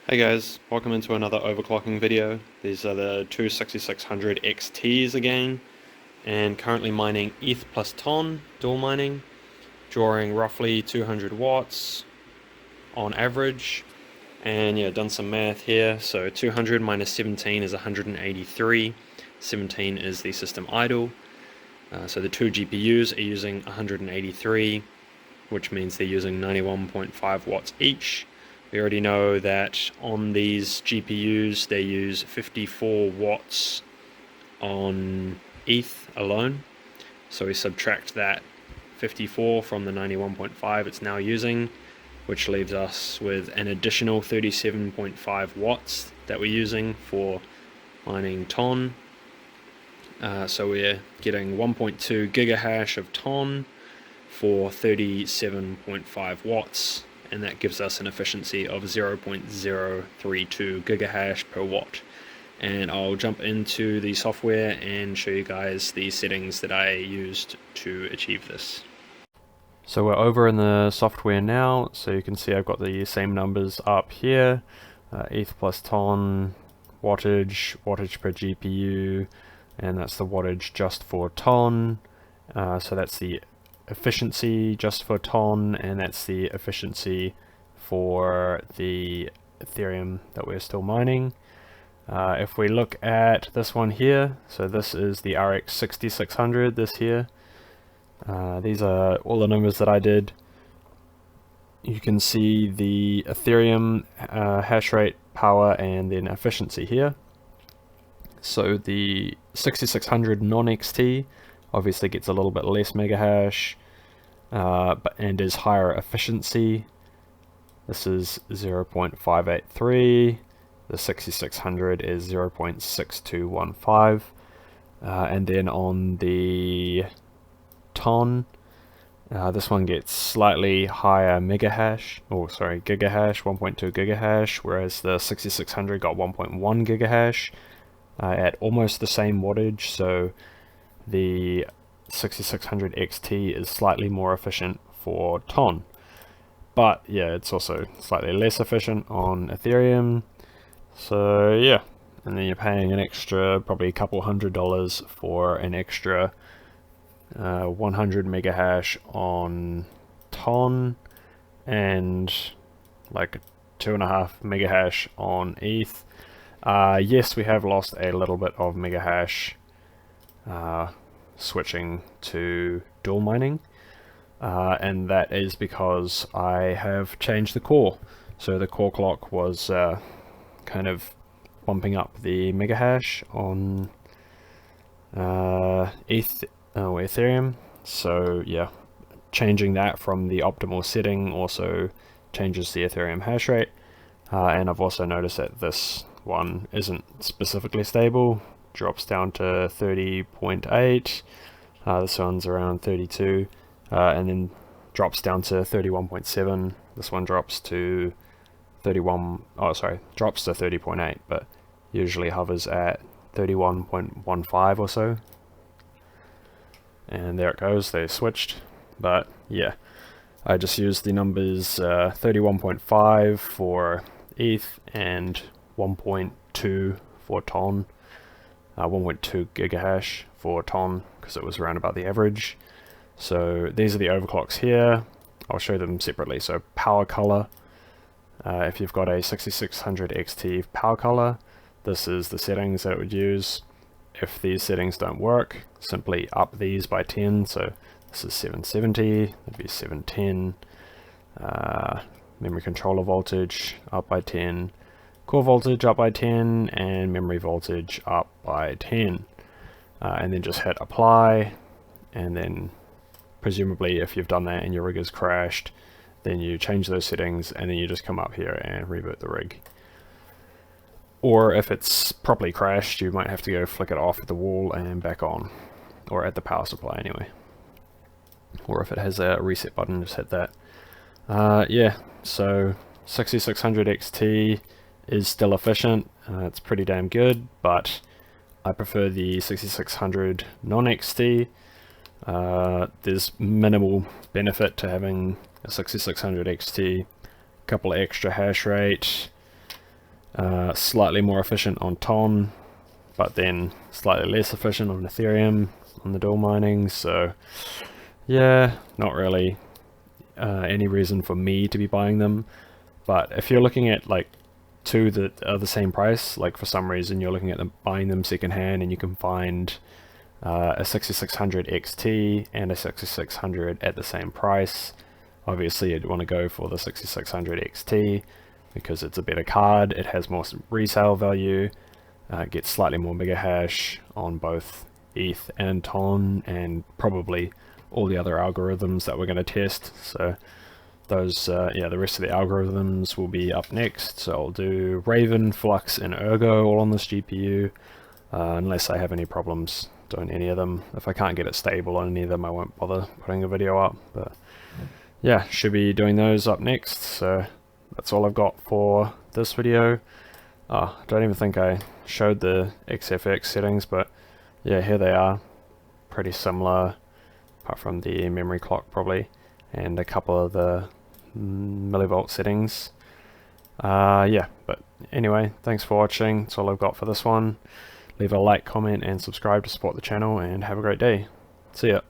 Hey guys, welcome into another overclocking video. These are the two 6600 XTs again, and currently mining ETH plus TON, dual mining, drawing roughly 200 watts on average. And yeah, done some math here. So 200 minus 17 is 183. 17 is the system idle. So the two GPUs are using 183, which means they're using 91.5 watts each. We already know that on these GPUs they use 54 watts on ETH alone. So we subtract that 54 from the 91.5 it's now using, which leaves us with an additional 37.5 watts that we're using for mining TON. So we're getting 1.2 gigahash of TON for 37.5 watts, and that gives us an efficiency of 0.032 gigahash per watt. And I'll jump into the software and show you guys the settings that I used to achieve this. So we're over in the software now, so you can see I've got the same numbers up here, ETH plus TON, wattage per GPU, and that's the wattage just for TON. So that's the efficiency just for TON, and that's the efficiency for the Ethereum that we're still mining. If we look at this one here, so this is the RX 6600, this here. These are all the numbers that I did. You can see the Ethereum hash rate, power, and then efficiency here. So the 6600 non-XT obviously gets a little bit less megahash, and is higher efficiency. This is 0.583. The 6600 is 0.6215. And then on the TON, this one gets slightly higher gigahash, 1.2 gigahash, whereas the 6600 got 1.1 gigahash at almost the same wattage. So the 6600 XT is slightly more efficient for TON, but yeah, it's also slightly less efficient on Ethereum. So yeah, and then you're paying an extra, probably a couple $100 for an extra 100 megahash on TON, and like 2.5 megahash on ETH. Yes, we have lost a little bit of megahash switching to dual mining, and that is because I have changed the core. So the core clock was kind of bumping up the megahash on Ethereum. So yeah, changing that from the optimal setting also changes the Ethereum hash rate. And I've also noticed that this one isn't specifically stable. Drops down to 30.8. This one's around 32, and then drops down to 31.7. This one drops to 30.8, but usually hovers at 31.15 or so. And there it goes, they switched. But yeah, I just used the numbers 31.5 for ETH and 1.2 for TON. 1.2 gigahash for TON, because it was around about the average. So these are the overclocks here. I'll show them separately. So power color, if you've got a 6600 XT power color, this is the settings that it would use. If these settings don't work, simply up these by 10. So this is 770, that'd be 710. Memory controller voltage up by 10. Core voltage up by 10, and memory voltage up by 10. And then just hit apply, and then presumably if you've done that and your rig has crashed, then you change those settings, and then you just come up here and reboot the rig. Or if it's properly crashed, you might have to go flick it off at the wall and back on, or at the power supply anyway. Or if it has a reset button, just hit that. Yeah, so 6600 XT is still efficient. It's pretty damn good, but I prefer the 6600 non-XT. There's minimal benefit to having a 6600 XT, a couple of extra hash rate, slightly more efficient on Ton, but then slightly less efficient on Ethereum on the dual mining. So yeah, not really any reason for me to be buying them. But if you're looking at like two that are the same price, like for some reason you're looking at them buying them secondhand, and you can find a 6600 XT and a 6600 at the same price, obviously you'd want to go for the 6600 XT because it's a better card, it has more resale value, gets slightly more bigger hash on both ETH and TON, and probably all the other algorithms that we're going to test. So those, yeah, the rest of the algorithms will be up next. So I'll do Raven, Flux, and Ergo all on this GPU, unless I have any problems doing any of them. If I can't get it stable on any of them, I won't bother putting a video up. But yeah, should be doing those up next. So that's all I've got for this video. I don't even think I showed the XFX settings, but yeah, here they are. Pretty similar, apart from the memory clock probably, and a couple of the millivolt settings. Yeah, but anyway, thanks for watching. That's all I've got for this one. Leave a like, comment, and subscribe to support the channel, and have a great day. See ya.